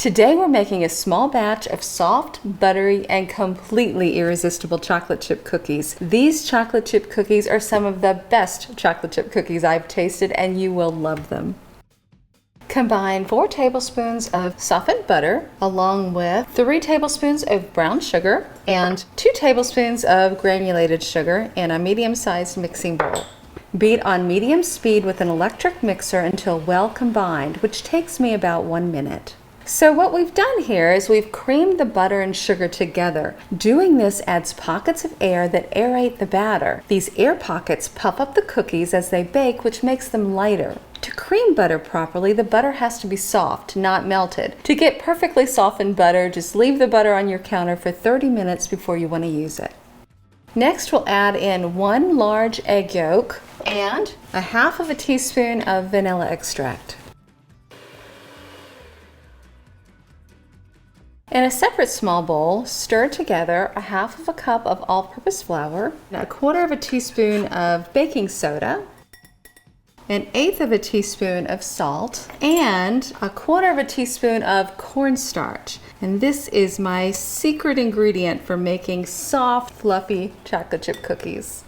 Today we're making a small batch of soft, buttery, and completely irresistible chocolate chip cookies. These chocolate chip cookies are some of the best chocolate chip cookies I've tasted, and you will love them. Combine 4 tablespoons of softened butter along with 3 tablespoons of brown sugar and 2 tablespoons of granulated sugar in a medium-sized mixing bowl. Beat on medium speed with an electric mixer until well combined, which takes me about 1 minute. So what we've done here is we've creamed the butter and sugar together. Doing this adds pockets of air that aerate the batter. These air pockets puff up the cookies as they bake, which makes them lighter. To cream butter properly, the butter has to be soft, not melted. To get perfectly softened butter, just leave the butter on your counter for 30 minutes before you want to use it. Next, we'll add in 1 large egg yolk and 1/2 teaspoon of vanilla extract. In a separate small bowl, stir together 1/2 cup of all-purpose flour, 1/4 teaspoon of baking soda, 1/8 teaspoon of salt, and 1/4 teaspoon of cornstarch. And this is my secret ingredient for making soft, fluffy chocolate chip cookies.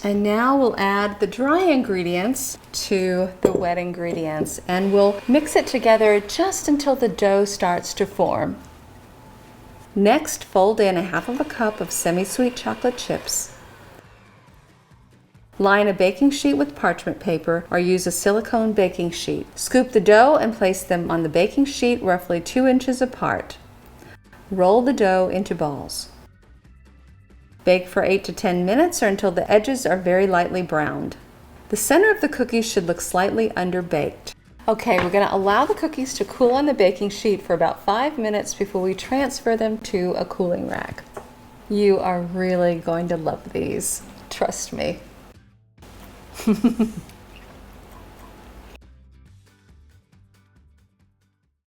And now we'll add the dry ingredients to the wet ingredients, and we'll mix it together just until the dough starts to form. Next, fold in 1/2 cup of semi-sweet chocolate chips. Line a baking sheet with parchment paper or use a silicone baking sheet. Scoop the dough and place them on the baking sheet roughly 2 inches apart. Roll the dough into balls. Bake for 8 to 10 minutes or until the edges are very lightly browned. The center of the cookies should look slightly underbaked. Okay, we're going to allow the cookies to cool on the baking sheet for about 5 minutes before we transfer them to a cooling rack. You are really going to love these. Trust me.